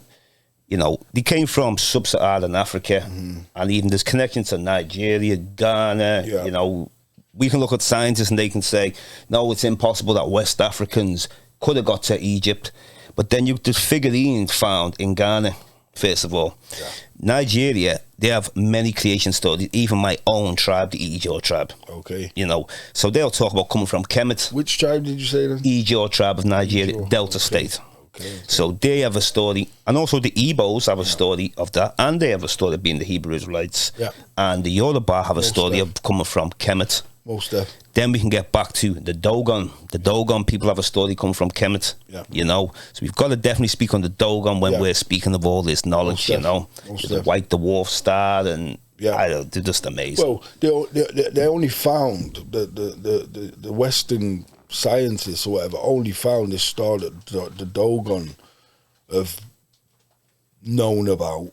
they came from sub-Saharan Africa, and even there's connection to Nigeria, Ghana. We can look at scientists and they can say, no, it's impossible that West Africans could have got to Egypt. But then there's figurines found in Ghana, first of all. Yeah. Nigeria, they have many creation stories. Even my own tribe, the Ijaw tribe. Okay. So they'll talk about coming from Kemet. Which tribe did you say then? Ijaw tribe of Nigeria, Delta State. Okay. So they have a story, and also the Igbos have a story of that, and they have a story of being the Hebrew Israelites. Yeah. And the Yoruba have a story of coming from Kemet. Most definitely. Then we can get back to the Dogon. The Dogon people have a story coming from Kemet. Yeah. So we've got to definitely speak on the Dogon when we're speaking of all this knowledge. The white dwarf star, and they're just amazing. Well, they only found the Western scientists or whatever only found this star that the Dogon have known about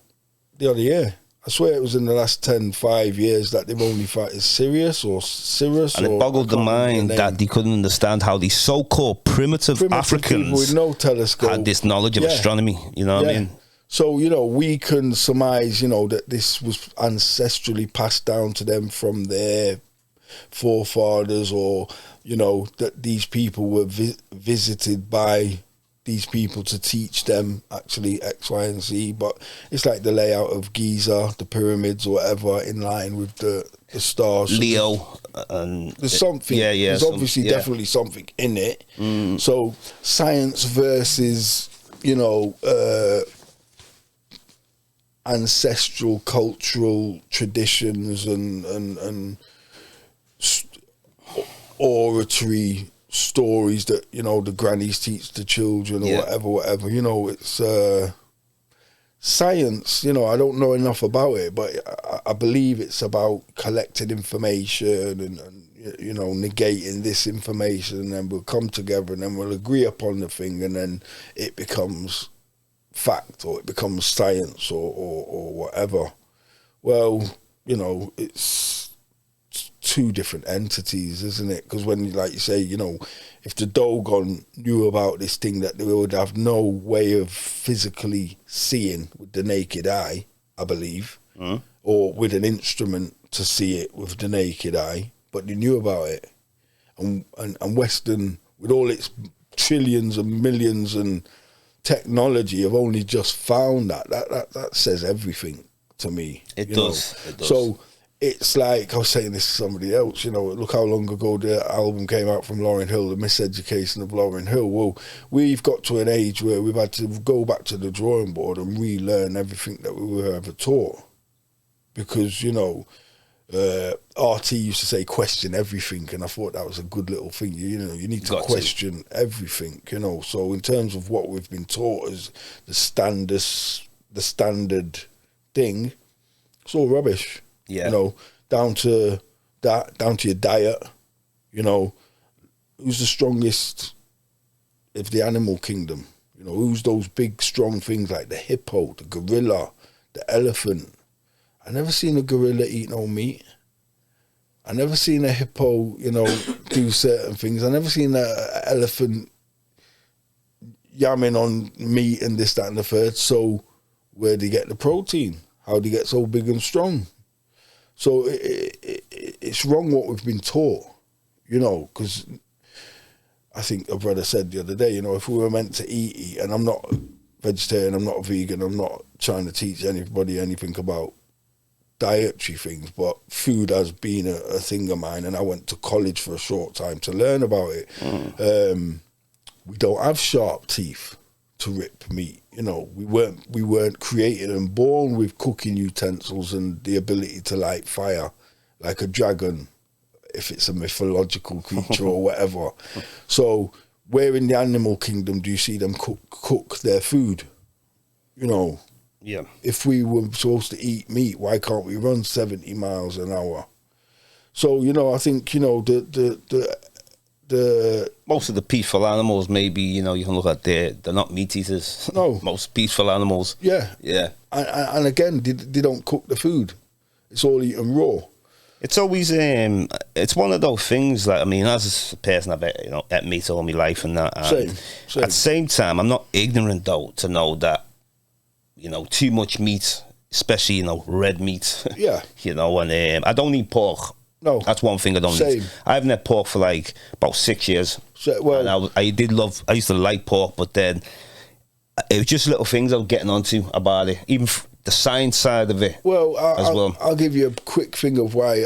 the other year. I swear it was in the last 5 years that they've only found. Is Sirius or Cirrus? And it boggled the mind that they couldn't understand how these so-called primitive Africans with no telescope had this knowledge of astronomy. You know what I mean? So, we can surmise, that this was ancestrally passed down to them from their forefathers, or, that these people were visited by these people to teach them actually X, Y, and Z. But it's like the layout of Giza, the pyramids or whatever, in line with the stars. Leo. There's something. There's obviously definitely something in it. So science versus, ancestral cultural traditions and oratory stories that the grannies teach the children or whatever. It's science. I don't know enough about it, but I believe it's about collecting information and negating this information, and then we'll come together and then we'll agree upon the thing, and then it becomes fact, or it becomes science, or whatever. Well, it's two different entities, isn't it? Because when, like you say, if the Dogon knew about this thing that they would have no way of physically seeing with the naked eye, I believe, or with an instrument to see it with the naked eye, but they knew about it. And Western, with all its trillions and millions and technology, have only just found that says everything to me. It does. So it's like, I was saying this to somebody else, look how long ago the album came out from Lauryn Hill, The Miseducation of Lauryn Hill. Well, we've got to an age where we've had to go back to the drawing board and relearn everything that we were ever taught. Because, RT used to say question everything, and I thought that was a good little thing. You need to question everything, So in terms of what we've been taught as the standard thing, it's all rubbish. Yeah. Down to your diet, who's the strongest of the animal kingdom? Who's those big, strong things like the hippo, the gorilla, the elephant? I never seen a gorilla eat no meat. I never seen a hippo, you know, do certain things. I never seen an elephant yamming on meat and this, that, and the third. So where do you get the protein? How do you get so big and strong? So it's wrong what we've been taught, you know, because I think a brother said the other day, you know, if we were meant to eat, and I'm not vegetarian, I'm not a vegan, I'm not trying to teach anybody anything about dietary things, but food has been a thing of mine, and I went to college for a short time to learn about it. We don't have sharp teeth to rip meat. You know, we weren't created and born with cooking utensils and the ability to light fire like a dragon, if it's a mythological creature or whatever. So where in the animal kingdom do you see them cook their food? You know, yeah. If we were supposed to eat meat, why can't we run 70 miles an hour? So, you know, I think, you know, the most of the peaceful animals, maybe, you know, you can look at they're not meat eaters. No. Most peaceful animals. Yeah. Yeah. And again, they don't cook the food. It's all eaten raw. It's always it's one of those things that, I mean, as a person I've ate meat all my life and that. Same. At the same time, I'm not ignorant though to know that, you know, too much meat, especially, you know, red meat. Yeah. You know, and I don't eat pork. No. That's one thing I don't eat. I haven't had pork for like about 6 years. Well, and I used to like pork, but then it was just little things I was getting onto about it. Even the science side of it. Well, I'll give you a quick thing of why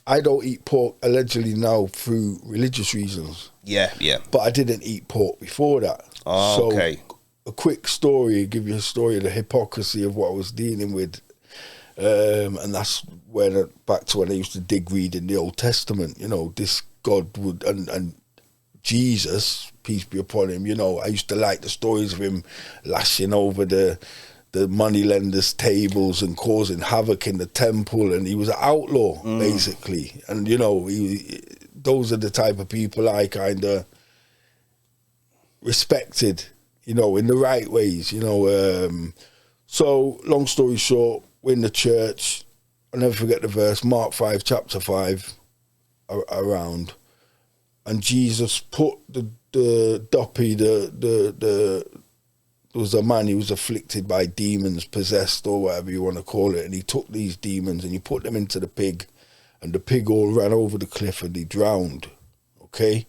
I don't eat pork allegedly now through religious reasons. Yeah, yeah. But I didn't eat pork before that. Oh, so okay. A quick story, give you a story of the hypocrisy of what I was dealing with. And that's back to when I used to dig reading the Old Testament. You know, this God would, and Jesus, peace be upon him, you know, I used to like the stories of him lashing over the moneylenders' tables and causing havoc in the temple, and he was an outlaw, basically. And, you know, those are the type of people I kind of respected, you know, in the right ways, you know. So, long story short, we're in the church. I'll never forget the verse, Mark 5, chapter 5, around. And Jesus put the duppy, there was a man, he was afflicted by demons, possessed or whatever you want to call it, and he took these demons and he put them into the pig, and the pig all ran over the cliff and he drowned, okay?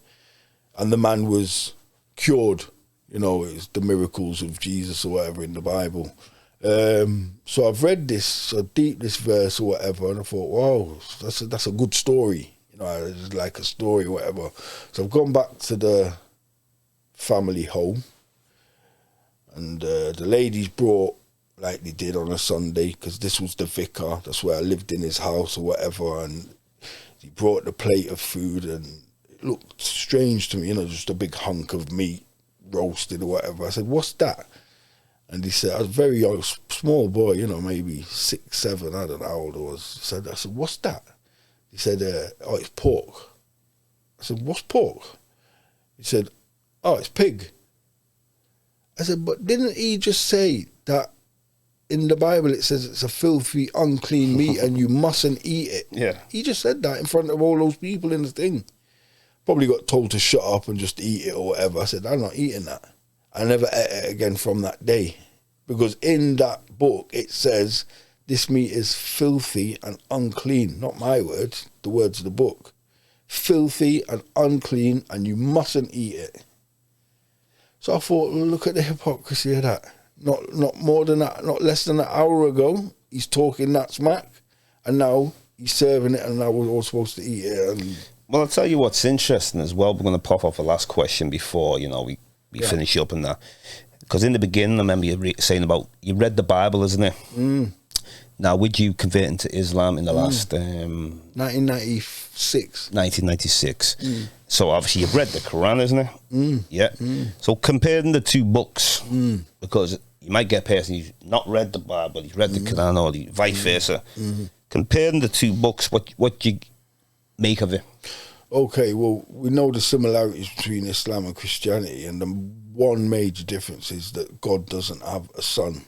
And the man was cured. You know, it's the miracles of Jesus or whatever in the Bible. So I've read this verse or whatever, and I thought, wow, that's a good story. You know, I just like a story or whatever. So I've gone back to the family home, and the ladies brought, like they did on a Sunday, because this was the vicar, that's where I lived in his house or whatever, and he brought the plate of food, and it looked strange to me, you know, just a big hunk of meat, roasted or whatever. I said, what's that? And he said, I was a very young, small boy, you know, maybe 6, 7, I don't know how old I was. I said, what's that? He said, oh, it's pork. I said, what's pork? He said, oh, it's pig. I said, but didn't he just say that in the Bible it says it's a filthy, unclean meat and you mustn't eat it? Yeah. He just said that in front of all those people in the thing. Probably got told to shut up and just eat it or whatever. I said, I'm not eating that. I never ate it again from that day. Because in that book it says this meat is filthy and unclean. Not my words, the words of the book. Filthy and unclean and you mustn't eat it. So I thought, well, look at the hypocrisy of that. Not more than that, not less than an hour ago, he's talking that smack, and now he's serving it, and now we're all supposed to eat it. And well, I'll tell you what's interesting as well. We're going to pop off the last question before, you know, we finish up in that. Because in the beginning, I remember you saying about, you read the Bible, isn't it? Now, would you convert into Islam in the last... 1996. 1996. So obviously you've read the Quran, isn't it? Yeah. So comparing the two books, because you might get a person who's not read the Bible, he's read the Quran, or vice versa. Comparing the two books, what do you make of it? Okay, well, we know the similarities between Islam and Christianity, and the one major difference is that God doesn't have a son.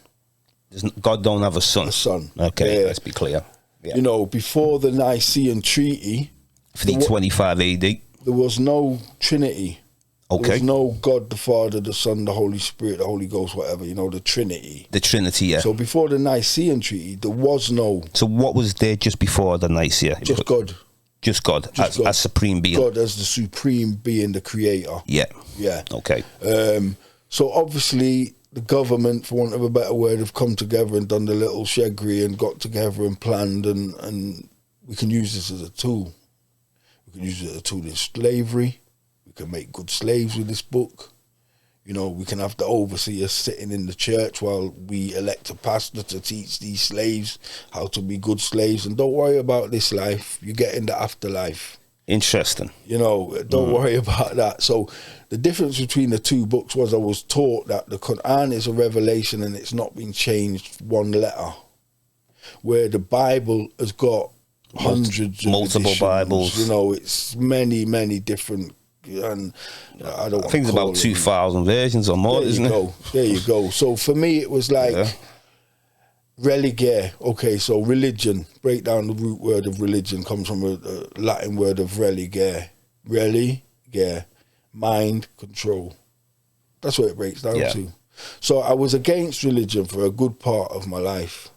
God don't have a son? A son. Okay, yeah. let's be clear. You know, before the Nicene Treaty, 325 AD, there was no Trinity. Okay. There was no God the Father, the Son, the Holy Spirit, the Holy Ghost, whatever, you know, the Trinity. The Trinity, yeah. So before the Nicene Treaty, there was no... So what was there just before the Nicaea? Just God. Just God, as supreme being. God as the supreme being, the creator. Yeah. Yeah. Okay. So obviously the government, for want of a better word, have come together and done the little shegri and got together and planned, and we can use this as a tool. We can use it as a tool in slavery. We can make good slaves with this book. You know, we can have the overseer sitting in the church while we elect a pastor to teach these slaves how to be good slaves. And don't worry about this life. You get in the afterlife. Interesting. You know, don't worry about that. So the difference between the two books was I was taught that the Quran is a revelation and it's not been changed one letter. Where the Bible has got hundreds of multiple editions, Bibles. You know, it's many, many different... And I think it's about 2,000 versions or more, isn't it? There you go. So for me, it was like religare. Okay, so religion. Break down the root word of religion. Comes from a Latin word of religare. Religare, mind control. That's what it breaks down to. So I was against religion for a good part of my life.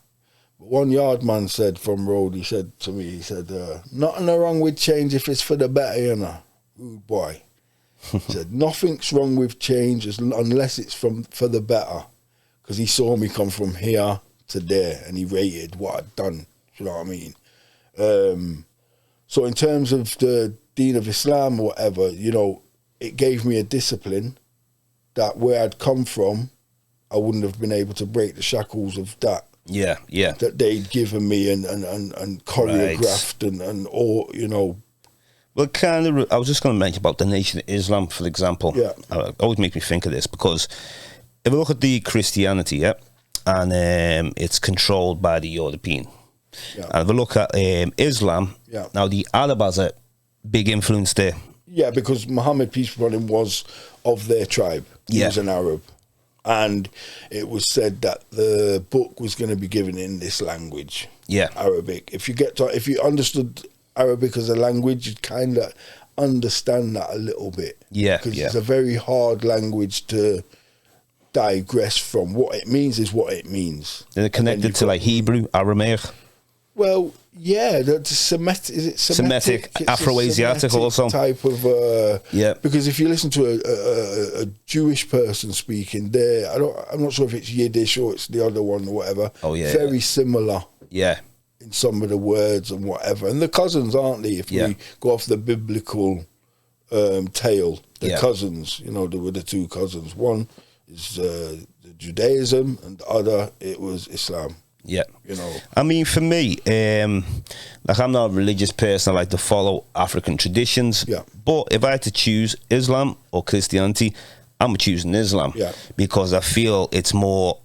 But one yard man said from road, he said to me, he said, nothing wrong with change if it's for the better, you know. Rude boy. He said, nothing's wrong with change unless it's for the better. Because he saw me come from here to there and he rated what I'd done. You know what I mean? So in terms of the Deen of Islam or whatever, you know, it gave me a discipline that where I'd come from, I wouldn't have been able to break the shackles of that. Yeah, yeah. That they'd given me and choreographed and all, you know. Well, kind of, I was just going to mention about the Nation of Islam, for example. Yeah. It always makes me think of this because if you look at the Christianity, and it's controlled by the European. Yeah. And if you look at Islam, now the Arab has a big influence there. Yeah, because Muhammad, peace be upon him, was of their tribe. He was an Arab. And it was said that the book was going to be given in this language, Arabic. If you understood Arabic as a language, you'd kind of understand that a little bit. Yeah, because it's a very hard language to digress from. What it means is what it means. Is it connected to like Hebrew, Aramaic? Well, yeah, the Semitic, is it Semitic? Afro-Asiatic also. Type of, because if you listen to a Jewish person speaking there, I'm not sure if it's Yiddish or it's the other one or whatever. Oh, yeah. Very similar. Yeah. In some of the words and whatever. And the cousins, aren't they? If we go off the biblical tale, the cousins, you know, there were the two cousins. One is the Judaism and the other, it was Islam. Yeah. You know. I mean, for me, like I'm not a religious person. I like to follow African traditions. Yeah. But if I had to choose Islam or Christianity, I'm choosing Islam. Yeah. Because I feel it's more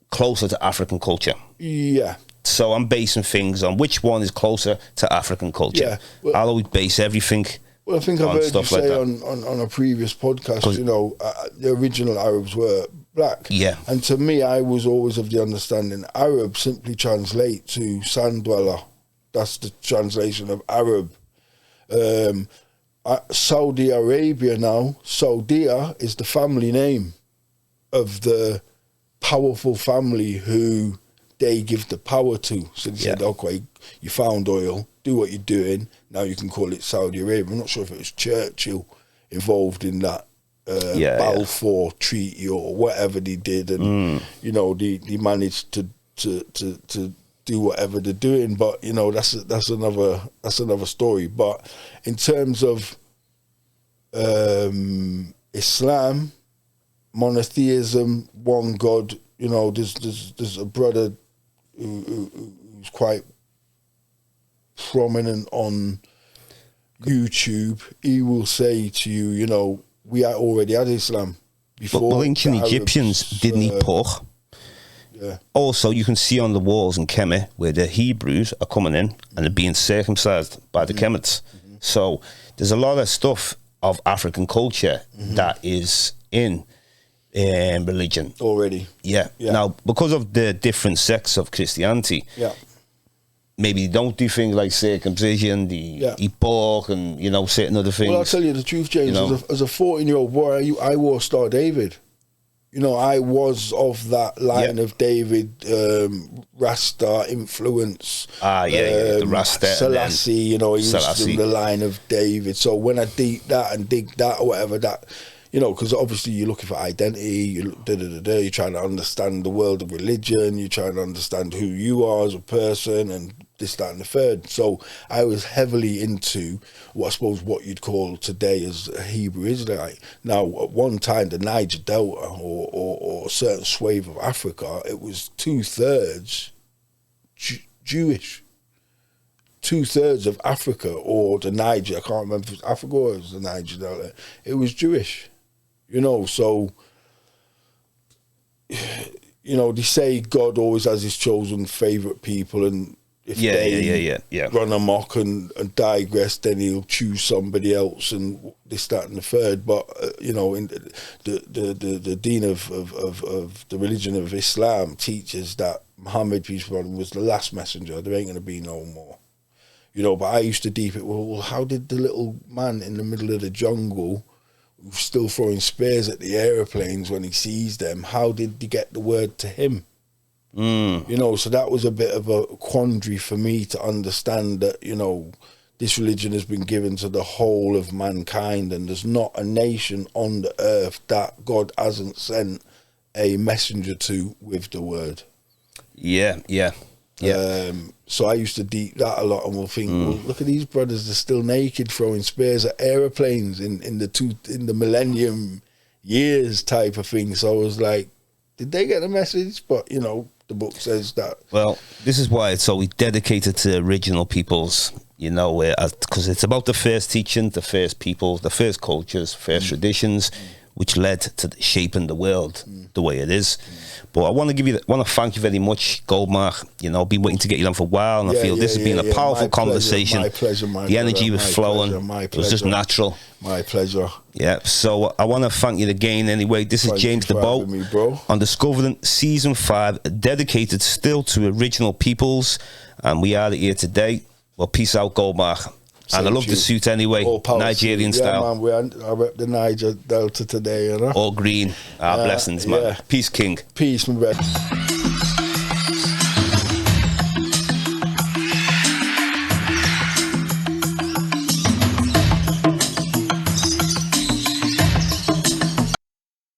closer to African culture. Yeah. So I'm basing things on which one is closer to African culture. Yeah. Well, I'll always base everything. Well, I think I've heard you say on a previous podcast, you know, the original Arabs were black. Yeah. And to me, I was always of the understanding Arab simply translate to sand dweller. That's the translation of Arab. Saudi Arabia now, Saudia is the family name of the powerful family who they give the power to. So they said, okay, you found oil, do what you're doing, now you can call it Saudi Arabia. I'm not sure if it was Churchill involved in that Balfour Treaty or whatever they did, and you know, they managed to do whatever they're doing. But you know, that's another story. But in terms of Islam, monotheism, one God, you know, there's a brother who's quite prominent on YouTube. He will say to you, you know, we already had Islam before. But the ancient Egyptians didn't put. Yeah. Also, you can see on the walls in Kemet where the Hebrews are coming in and they're being circumcised by the Kemetites. So there's a lot of stuff of African culture that is in religion already. Yeah. Now, because of the different sects of Christianity, maybe don't do things like circumcision, the epoch, and certain other things. Well, I'll tell you the truth, James. As a 14-year-old boy, I wore Star David. I was of that line of David, Rasta influence. The Rasta. Selassie, he was in the line of David. So when I dig that or whatever, that, because obviously you're looking for identity, you're trying to understand the world of religion, you're trying to understand who you are as a person, and this, that, and the third. So I was heavily into what you'd call today as a Hebrew Israelite. Now, at one time, the Niger Delta or a certain swathe of Africa, it was 2/3 Jewish. 2/3 of Africa, or the Niger, I can't remember if it was Africa or it was the Niger Delta, it was Jewish. So, they say God always has his chosen favourite people, and if they run amok and digress, then he'll choose somebody else, and this, that, and the third. But in the Deen of the religion of Islam teaches that Muhammad, peace be upon him, was the last messenger. There ain't going to be no more. But I used to deep it. Well, how did the little man in the middle of the jungle, who's still throwing spears at the aeroplanes when he sees them, how did he get the word to him? So that was a bit of a quandary for me to understand that, this religion has been given to the whole of mankind, and there's not a nation on the earth that God hasn't sent a messenger to with the word. So I used to deep that a lot, and we'll think, well, look at these brothers, they're still naked throwing spears at aeroplanes in the millennium years type of thing. So I was like, did they get the message? But, the book says that. Well, this is why it's always dedicated to original peoples, because it's about the first teaching, the first people, the first cultures, first traditions, which led to shaping the world the way it is. But I want to thank you very much, Goldmark. I've been waiting to get you on for a while, and I feel this has been a powerful conversation. My pleasure, the energy was flowing. It was just natural. My pleasure. Yeah, so I want to thank you again anyway. This is James DeBow on Discovering Season 5, dedicated still to original peoples, and we are here today. Well, peace out, Goldmark. And I love the suit anyway, Nigerian style. Man, I rep the Niger Delta today, All green. Blessings, man. Peace, King. Peace, my brother.